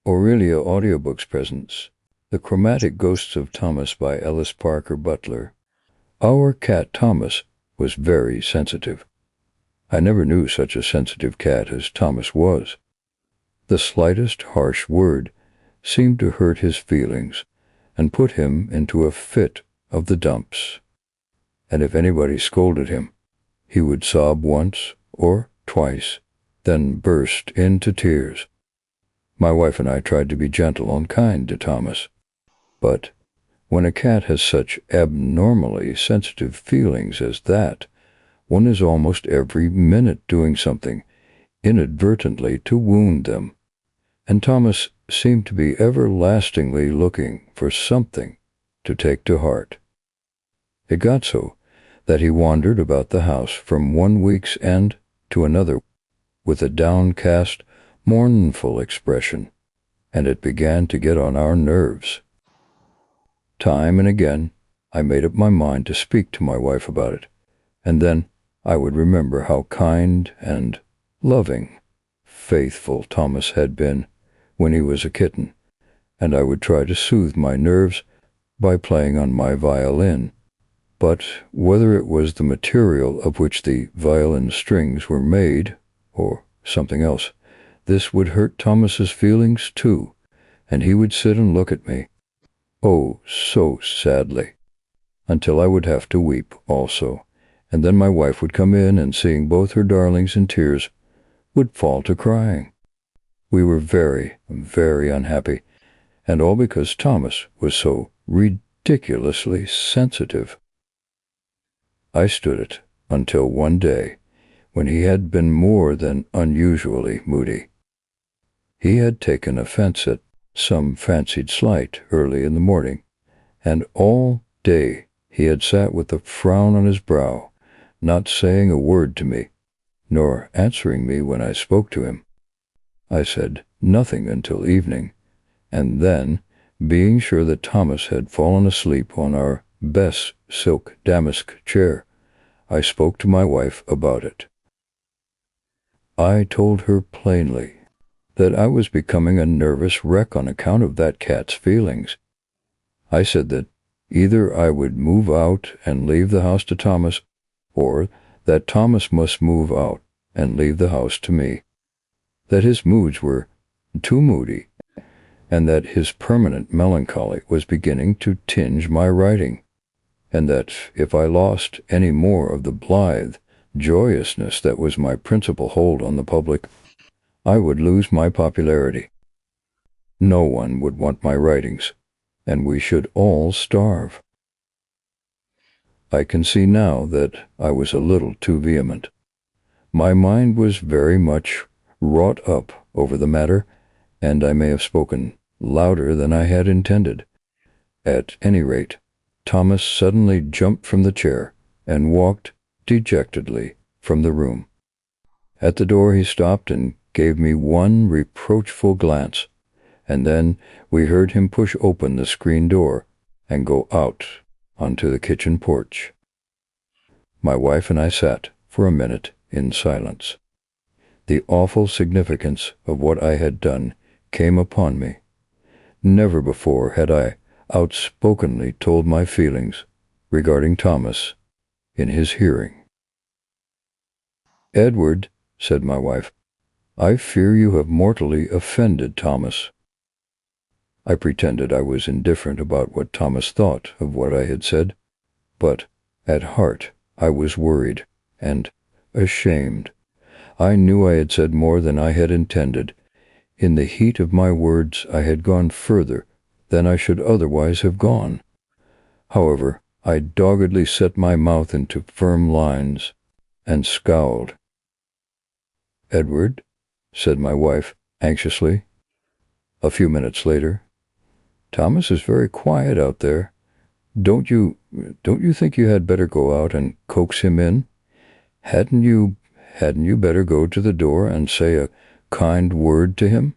Aurelia Audiobooks presents The Chromatic Ghosts of Thomas by Ellis Parker Butler. Our cat Thomas was very sensitive. I never knew such a sensitive cat as Thomas was. The slightest harsh word seemed to hurt his feelings and put him into a fit of the dumps. And if anybody scolded him, he would sob once or twice, then burst into tears. My wife and I tried to be gentle and kind to Thomas, but when a cat has such abnormally sensitive feelings as that, one is almost every minute doing something inadvertently to wound them, and Thomas seemed to be everlastingly looking for something to take to heart. It got so that he wandered about the house from one week's end to another with a downcast, mournful expression, and it began to get on our nerves. Time and again I made up my mind to speak to my wife about it, and then I would remember how kind and loving, faithful Thomas had been when he was a kitten, and I would try to soothe my nerves by playing on my violin. But whether it was the material of which the violin strings were made, or something else, this would hurt Thomas's feelings too, and he would sit and look at me, oh, so sadly, until I would have to weep also, and then my wife would come in and, seeing both her darlings in tears, would fall to crying. We were very, very unhappy, and all because Thomas was so ridiculously sensitive. I stood it until one day, when he had been more than unusually moody. He had taken offense at some fancied slight early in the morning, and all day he had sat with a frown on his brow, not saying a word to me, nor answering me when I spoke to him. I said nothing until evening, and then, being sure that Thomas had fallen asleep on our best silk damask chair, I spoke to my wife about it. I told her plainly that I was becoming a nervous wreck on account of that cat's feelings. I said that either I would move out and leave the house to Thomas, or that Thomas must move out and leave the house to me, that his moods were too moody, and that his permanent melancholy was beginning to tinge my writing, and that if I lost any more of the blithe joyousness that was my principal hold on the public, I would lose my popularity. No one would want my writings, and we should all starve. I can see now that I was a little too vehement. My mind was very much wrought up over the matter, and I may have spoken louder than I had intended. At any rate, Thomas suddenly jumped from the chair and walked dejectedly from the room. At the door he stopped and gave me one reproachful glance, and then we heard him push open the screen door and go out onto the kitchen porch. My wife and I sat for a minute in silence. The awful significance of what I had done came upon me. Never before had I outspokenly told my feelings regarding Thomas in his hearing. "Edward," said my wife, "I fear you have mortally offended Thomas." I pretended I was indifferent about what Thomas thought of what I had said, but at heart I was worried and ashamed. I knew I had said more than I had intended. In the heat of my words I had gone further than I should otherwise have gone. However, I doggedly set my mouth into firm lines and scowled. "Edward," said my wife anxiously, a few minutes later, "Thomas is very quiet out there. Don't you think you had better go out and coax him in? Hadn't you better go to the door and say a kind word to him?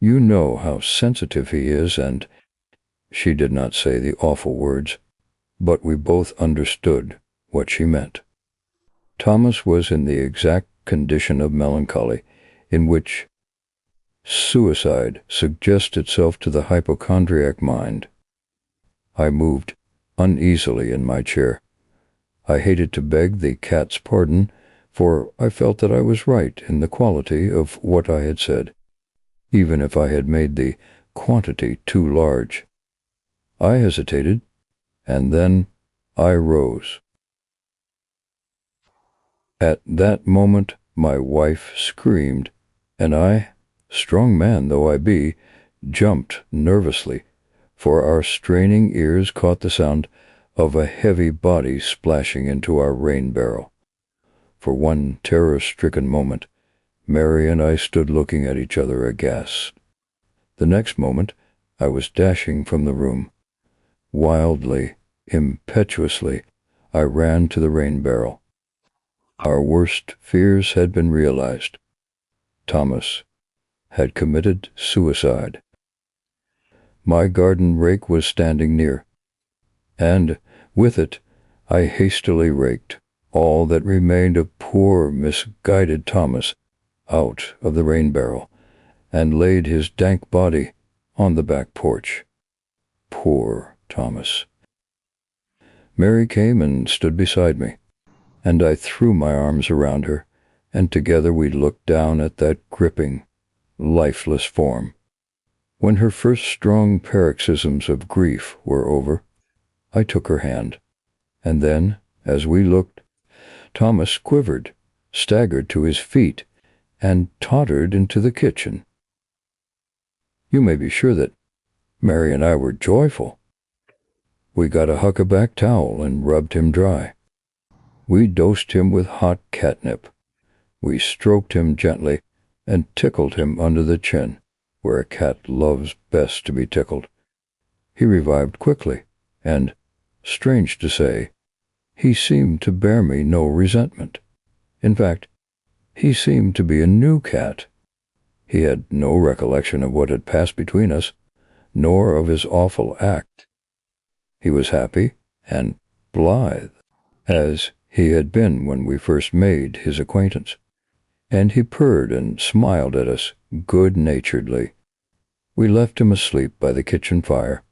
You know how sensitive he is, and—" She did not say the awful words, but we both understood what she meant. Thomas was in the exact condition of melancholy in which suicide suggests itself to the hypochondriac mind. I moved uneasily in my chair. I hated to beg the cat's pardon, for I felt that I was right in the quality of what I had said, even if I had made the quantity too large. I hesitated, and then I rose. At that moment my wife screamed, and I, strong man though I be, jumped nervously, for our straining ears caught the sound of a heavy body splashing into our rain barrel. For one terror-stricken moment, Mary and I stood looking at each other aghast. The next moment, I was dashing from the room. Wildly, impetuously, I ran to the rain barrel. Our worst fears had been realized. Thomas had committed suicide. My garden rake was standing near, and with it I hastily raked all that remained of poor misguided Thomas out of the rain barrel, and laid his dank body on the back porch. Poor Thomas. Mary came and stood beside me, and I threw my arms around her, and together we looked down at that gripping, lifeless form. When her first strong paroxysms of grief were over, I took her hand, and then, as we looked, Thomas quivered, staggered to his feet, and tottered into the kitchen. You may be sure that Mary and I were joyful. We got a huckaback towel and rubbed him dry. We dosed him with hot catnip. We stroked him gently and tickled him under the chin, where a cat loves best to be tickled. He revived quickly, and, strange to say, he seemed to bear me no resentment. In fact, he seemed to be a new cat. He had no recollection of what had passed between us, nor of his awful act. He was happy and blithe, as he had been when we first made his acquaintance, and he purred and smiled at us good-naturedly. We left him asleep by the kitchen fire,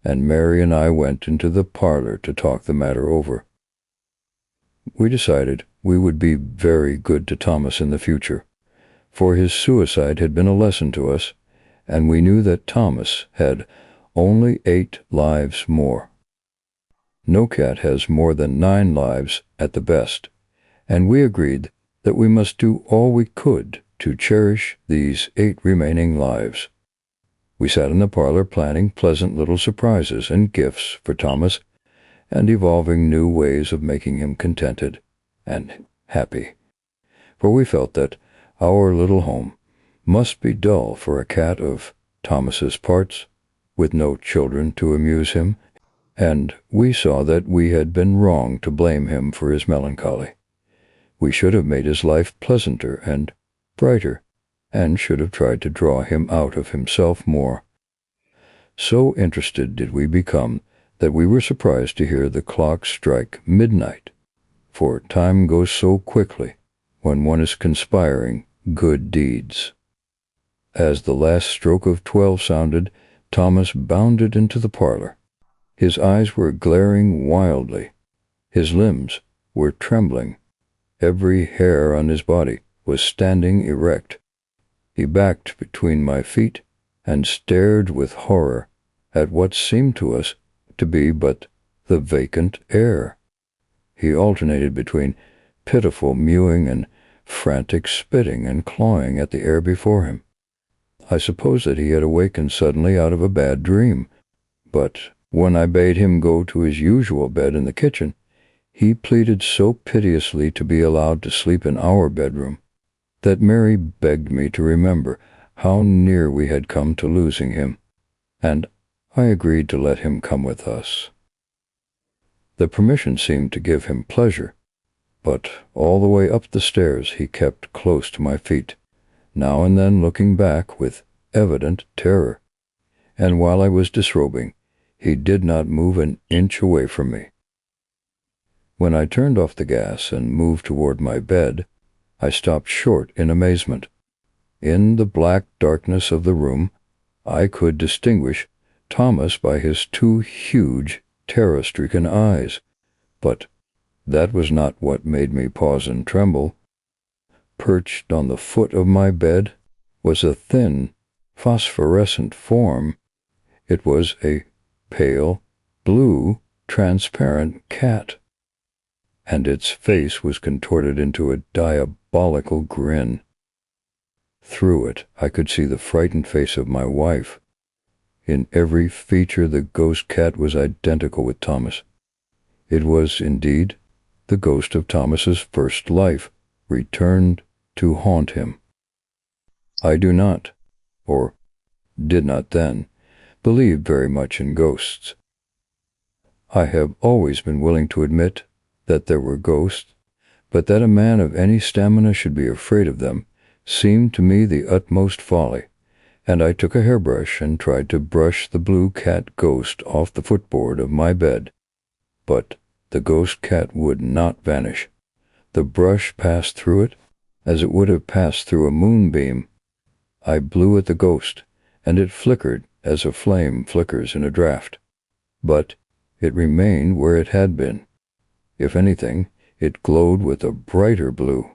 and Mary and I went into the parlor to talk the matter over. We decided we would be very good to Thomas in the future, for his suicide had been a lesson to us, and we knew that Thomas had only 8 lives more. No cat has more than 9 lives at the best, and we agreed that we must do all we could to cherish these 8 remaining lives. We sat in the parlor planning pleasant little surprises and gifts for Thomas, and evolving new ways of making him contented and happy, for we felt that our little home must be dull for a cat of Thomas's parts, with no children to amuse him, and we saw that we had been wrong to blame him for his melancholy. We should have made his life pleasanter and brighter, and should have tried to draw him out of himself more. So interested did we become that we were surprised to hear the clock strike midnight, for time goes so quickly when one is conspiring good deeds. As the last stroke of 12 sounded, Thomas bounded into the parlor. His eyes were glaring wildly. His limbs were trembling. Every hair on his body was standing erect. He backed between my feet and stared with horror at what seemed to us to be but the vacant air. He alternated between pitiful mewing and frantic spitting and clawing at the air before him. I suppose that he had awakened suddenly out of a bad dream, but when I bade him go to his usual bed in the kitchen, he pleaded so piteously to be allowed to sleep in our bedroom that Mary begged me to remember how near we had come to losing him, and I agreed to let him come with us. The permission seemed to give him pleasure, but all the way up the stairs he kept close to my feet, now and then looking back with evident terror, and while I was disrobing, he did not move an inch away from me. When I turned off the gas and moved toward my bed, I stopped short in amazement. In the black darkness of the room, I could distinguish Thomas by his two huge, terror-stricken eyes, but that was not what made me pause and tremble. Perched on the foot of my bed was a thin, phosphorescent form. It was a pale, blue, transparent cat, and its face was contorted into a diabolical grin. Through it I could see the frightened face of my wife. In every feature the ghost cat was identical with Thomas. It was, indeed, the ghost of Thomas's first life, returned to haunt him. I do not, or did not then, believe very much in ghosts. I have always been willing to admit that there were ghosts, but that a man of any stamina should be afraid of them seemed to me the utmost folly, and I took a hairbrush and tried to brush the blue cat ghost off the footboard of my bed. But the ghost cat would not vanish. The brush passed through it as it would have passed through a moonbeam. I blew at the ghost, and it flickered as a flame flickers in a draught. But it remained where it had been. If anything, it glowed with a brighter blue.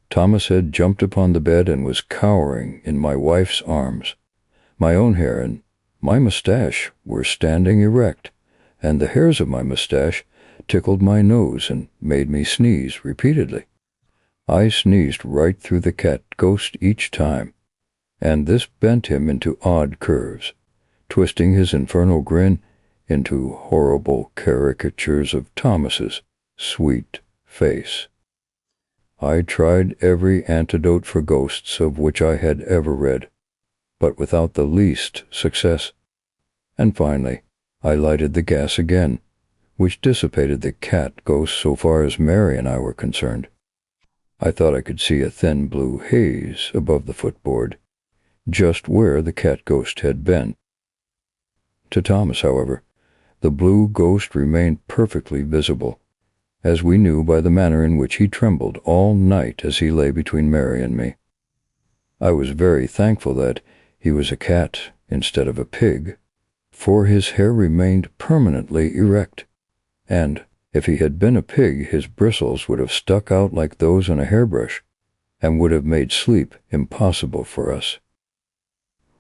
Thomas had jumped upon the bed and was cowering in my wife's arms. My own hair and my mustache were standing erect, and the hairs of my mustache tickled my nose and made me sneeze repeatedly. I sneezed right through the cat ghost each time, and this bent him into odd curves, twisting his infernal grin into horrible caricatures of Thomas's sweet face. I tried every antidote for ghosts of which I had ever read, but without the least success, and finally I lighted the gas again, which dissipated the cat ghost so far as Mary and I were concerned. I thought I could see a thin blue haze above the footboard, just where the cat ghost had been. To Thomas, however, the blue ghost remained perfectly visible, as we knew by the manner in which he trembled all night as he lay between Mary and me. I was very thankful that he was a cat instead of a pig, for his hair remained permanently erect, and if he had been a pig his bristles would have stuck out like those on a hairbrush, and would have made sleep impossible for us.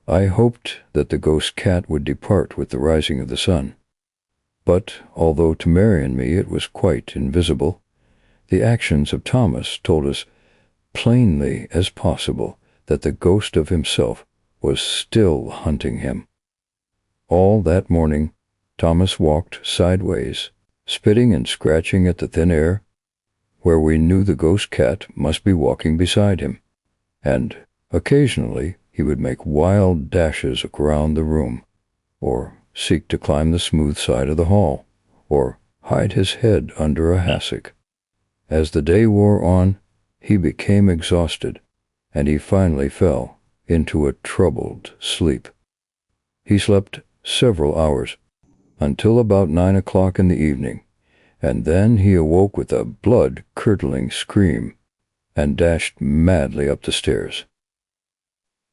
I hoped that the ghost cat would depart with the rising of the sun. But although to Mary and me it was quite invisible, the actions of Thomas told us plainly as possible that the ghost of himself was still hunting him. All that morning Thomas walked sideways, spitting and scratching at the thin air, where we knew the ghost cat must be walking beside him, and occasionally he would make wild dashes around the room, or seek to climb the smooth side of the hall, or hide his head under a hassock. As the day wore on, he became exhausted, and he finally fell into a troubled sleep. He slept several hours, until about 9 o'clock in the evening, and then he awoke with a blood-curdling scream, and dashed madly up the stairs.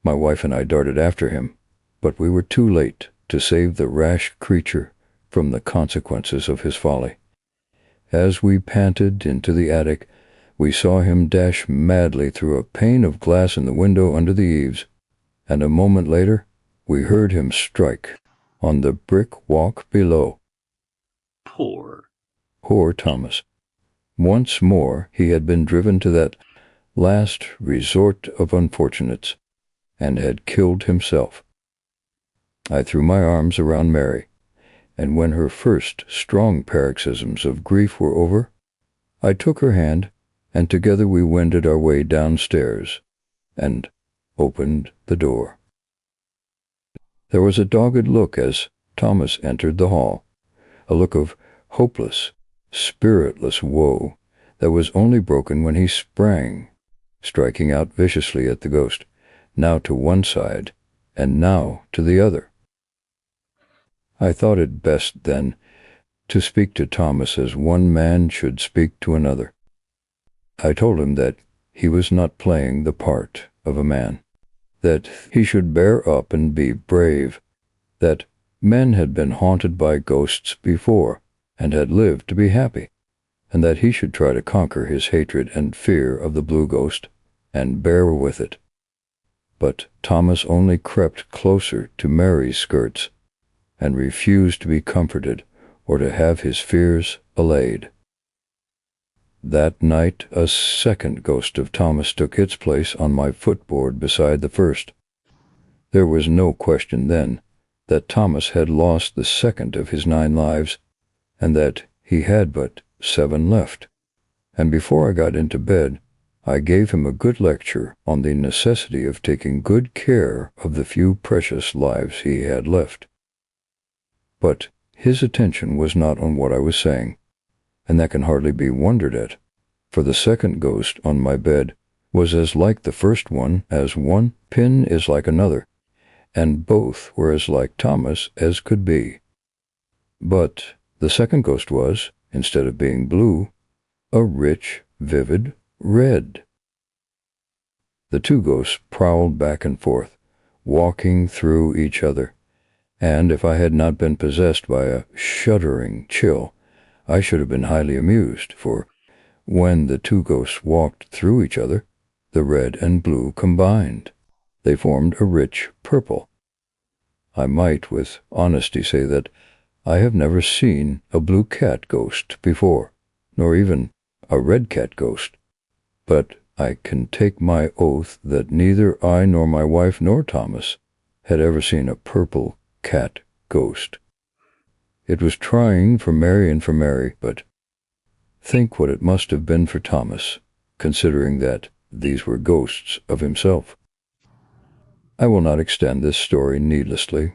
My wife and I darted after him, but we were too late to save the rash creature from the consequences of his folly. As we panted into the attic, we saw him dash madly through a pane of glass in the window under the eaves, and a moment later we heard him strike on the brick walk below. Poor Thomas. Once more he had been driven to that last resort of unfortunates, and had killed himself. I threw my arms around Mary, and when her first strong paroxysms of grief were over, I took her hand, and together we wended our way downstairs, and opened the door. There was a dogged look as Thomas entered the hall, a look of hopeless, spiritless woe that was only broken when he sprang, striking out viciously at the ghost, now to one side and now to the other. I thought it best, then, to speak to Thomas as one man should speak to another. I told him that he was not playing the part of a man, that he should bear up and be brave, that men had been haunted by ghosts before and had lived to be happy, and that he should try to conquer his hatred and fear of the blue ghost and bear with it. But Thomas only crept closer to Mary's skirts and refused to be comforted or to have his fears allayed. That night a second ghost of Thomas took its place on my footboard beside the first. There was no question then that Thomas had lost the second of his 9 lives, and that he had but 7 left. And before I got into bed, I gave him a good lecture on the necessity of taking good care of the few precious lives he had left. But his attention was not on what I was saying, and that can hardly be wondered at, for the second ghost on my bed was as like the first one as one pin is like another, and both were as like Thomas as could be. But the second ghost was, instead of being blue, a rich, vivid red. The 2 ghosts prowled back and forth, walking through each other, and if I had not been possessed by a shuddering chill, I should have been highly amused, for when the 2 ghosts walked through each other, the red and blue combined. They formed a rich purple. I might with honesty say that I have never seen a blue cat ghost before, nor even a red cat ghost, but I can take my oath that neither I nor my wife nor Thomas had ever seen a purple cat ghost. It was trying for Mary and for Mary, but think what it must have been for Thomas, considering that these were ghosts of himself. I will not extend this story needlessly.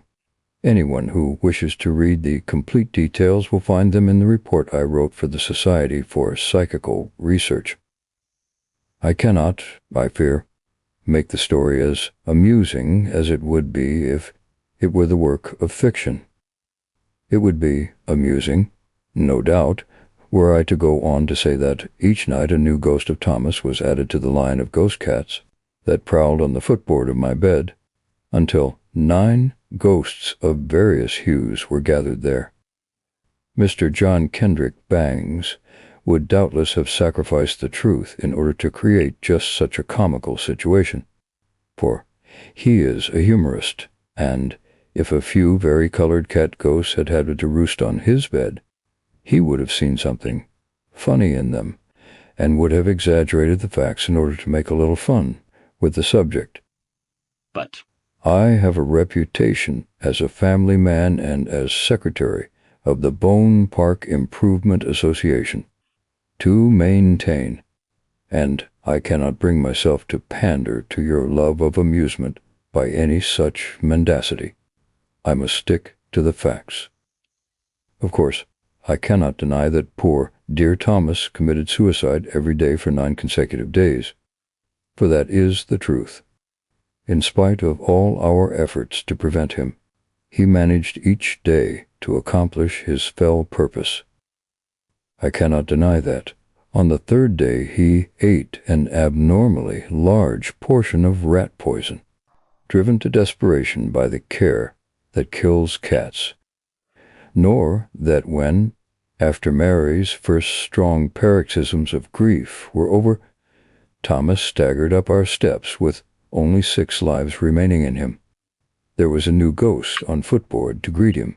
Anyone who wishes to read the complete details will find them in the report I wrote for the Society for Psychical Research. I cannot, I fear, make the story as amusing as it would be if it were the work of fiction. It would be amusing, no doubt, were I to go on to say that each night a new ghost of Thomas was added to the line of ghost cats that prowled on the footboard of my bed, until 9 ghosts of various hues were gathered there. Mr. John Kendrick Bangs would doubtless have sacrificed the truth in order to create just such a comical situation, for he is a humorist, and if a few vari-colored cat ghosts had had to roost on his bed, he would have seen something funny in them, and would have exaggerated the facts in order to make a little fun with the subject. But I have a reputation as a family man and as secretary of the Bone Park Improvement Association to maintain, and I cannot bring myself to pander to your love of amusement by any such mendacity. I must stick to the facts. Of course, I cannot deny that poor, dear Thomas committed suicide every day for 9 consecutive days, for that is the truth. In spite of all our efforts to prevent him, he managed each day to accomplish his fell purpose. I cannot deny that, on the 3rd day, he ate an abnormally large portion of rat poison, driven to desperation by the care that kills cats, nor that when, after Mary's first strong paroxysms of grief were over, Thomas staggered up our steps with only 6 lives remaining in him, there was a new ghost on footboard to greet him.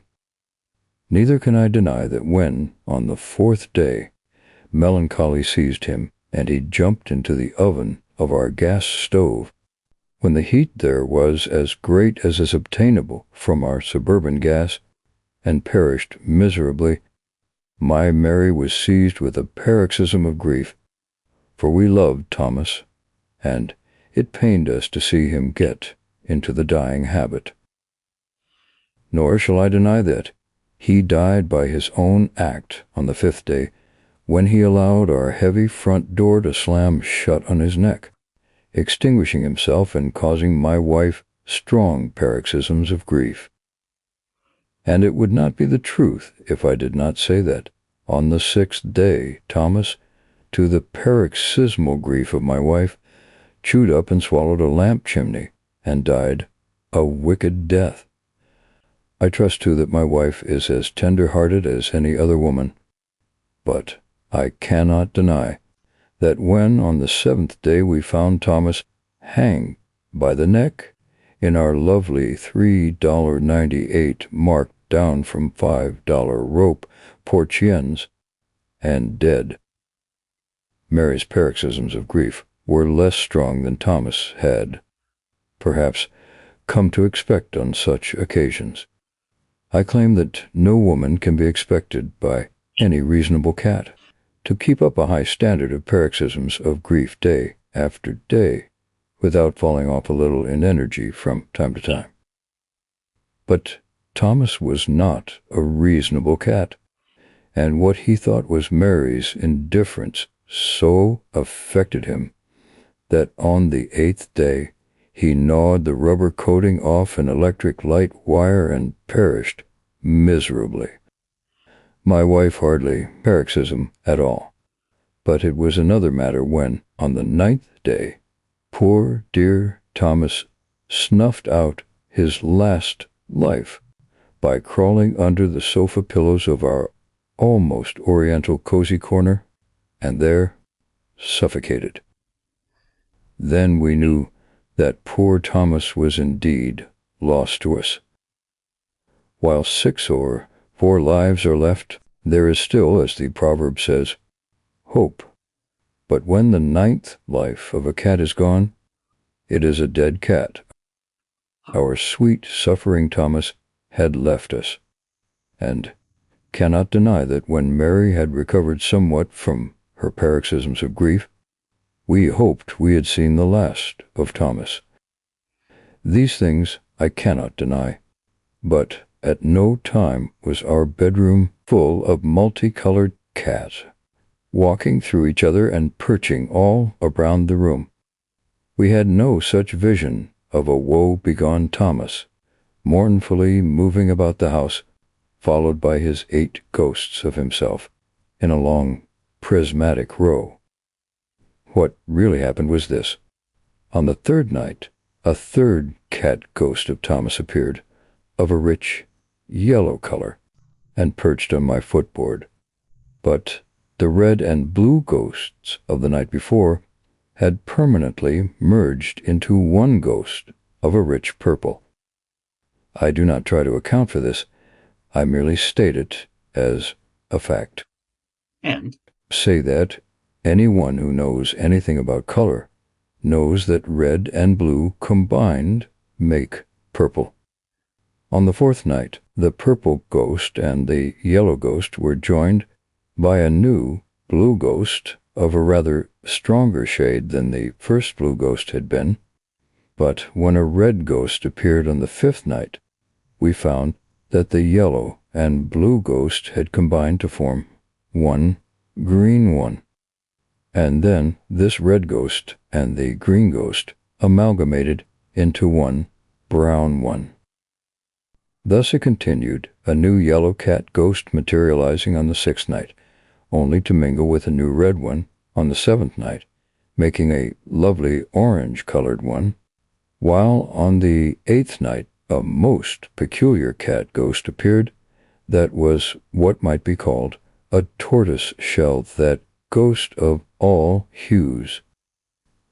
Neither can I deny that when, on the 4th day, melancholy seized him, and he jumped into the oven of our gas stove, when the heat there was as great as is obtainable from our suburban gas, and perished miserably, my Mary was seized with a paroxysm of grief, for we loved Thomas, and it pained us to see him get into the dying habit. Nor shall I deny that he died by his own act on the 5th day, when he allowed our heavy front door to slam shut on his neck, extinguishing himself and causing my wife strong paroxysms of grief. And it would not be the truth if I did not say that, on the 6th day, Thomas, to the paroxysmal grief of my wife, chewed up and swallowed a lamp chimney, and died a wicked death. I trust, too, that my wife is as tender-hearted as any other woman, but I cannot deny that when on the 7th day we found Thomas hanged by the neck in our lovely $3.98 marked down from $5 rope portières, and dead, Mary's paroxysms of grief were less strong than Thomas had, perhaps, come to expect on such occasions. I claim that no woman can be expected by any reasonable cat to keep up a high standard of paroxysms of grief day after day without falling off a little in energy from time to time. But Thomas was not a reasonable cat, and what he thought was Mary's indifference so affected him that on the 8th day he gnawed the rubber coating off an electric light wire and perished miserably. My wife hardly paroxysm at all, but it was another matter when, on the 9th day, poor dear Thomas snuffed out his last life by crawling under the sofa pillows of our almost oriental cozy corner, and there suffocated. Then we knew that poor Thomas was indeed lost to us. While 6 or 4 lives are left, there is still, as the proverb says, hope. But when the 9th life of a cat is gone, it is a dead cat. Our sweet, suffering Thomas had left us, and cannot deny that when Mary had recovered somewhat from her paroxysms of grief, we hoped we had seen the last of Thomas. These things I cannot deny, but at no time was our bedroom full of multicolored cats, walking through each other and perching all around the room. We had no such vision of a woe-begone Thomas, mournfully moving about the house, followed by his 8 ghosts of himself, in a long prismatic row. What really happened was this. On the 3rd night, a 3rd cat ghost of Thomas appeared, of a rich yellow color, and perched on my footboard. But the red and blue ghosts of the night before had permanently merged into one ghost of a rich purple. I do not try to account for this. I merely state it as a fact. And say that anyone who knows anything about color knows that red and blue combined make purple. On the 4th night, the purple ghost and the yellow ghost were joined by a new blue ghost of a rather stronger shade than the first blue ghost had been. But when a red ghost appeared on the 5th night, we found that the yellow and blue ghost had combined to form one green one. And then this red ghost and the green ghost amalgamated into one brown one. Thus it continued, a new yellow cat ghost materializing on the 6th night, only to mingle with a new red one on the 7th night, making a lovely orange-colored one, while on the 8th night a most peculiar cat ghost appeared that was what might be called a tortoise-shell, that ghost of all hues.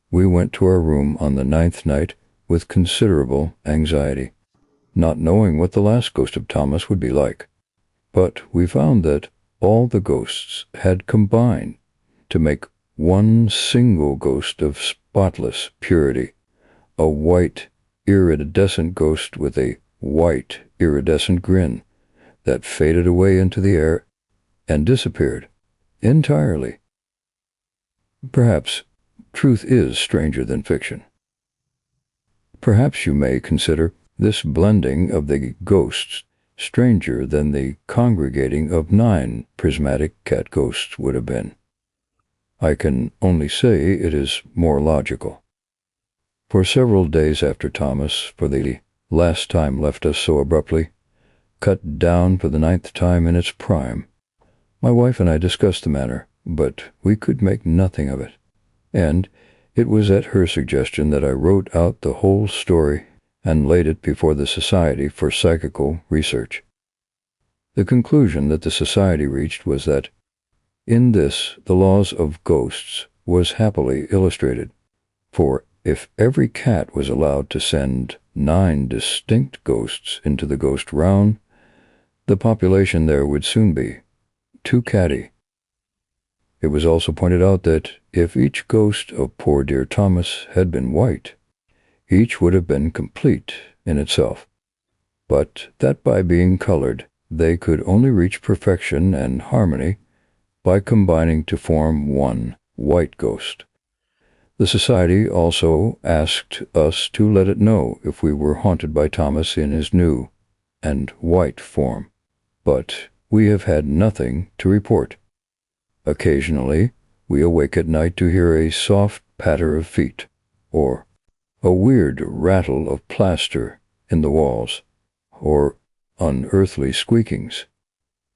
We went to our room on the 9th night with considerable anxiety, not knowing what the last ghost of Thomas would be like. But we found that all the ghosts had combined to make one single ghost of spotless purity, a white, iridescent ghost with a white, iridescent grin that faded away into the air and disappeared entirely. Perhaps truth is stranger than fiction. Perhaps you may consider this blending of the ghosts stranger than the congregating of 9 prismatic cat ghosts would have been. I can only say it is more logical. For several days after Thomas, for the last time, left us so abruptly, cut down for the 9th time in its prime, my wife and I discussed the matter, but we could make nothing of it, and It was at her suggestion that I wrote out the whole story and laid it before the Society for Psychical Research. The conclusion that the Society reached was that in this the laws of ghosts was happily illustrated, for if every cat was allowed to send 9 distinct ghosts into the ghost round, the population there would soon be too catty. It was also pointed out that if each ghost of poor dear Thomas had been white, each would have been complete in itself, but that by being colored, they could only reach perfection and harmony by combining to form one white ghost. The Society also asked us to let it know if we were haunted by Thomas in his new and white form, but we have had nothing to report. Occasionally, we awake at night to hear a soft patter of feet, or a weird rattle of plaster in the walls, or unearthly squeakings.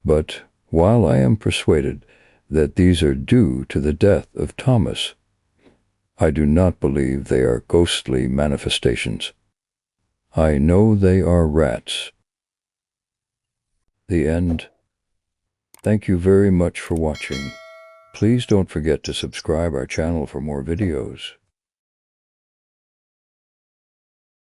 But while I am persuaded that these are due to the death of Thomas, I do not believe they are ghostly manifestations. I know they are rats. The end. Thank you very much for watching. Please don't forget to subscribe our channel for more videos.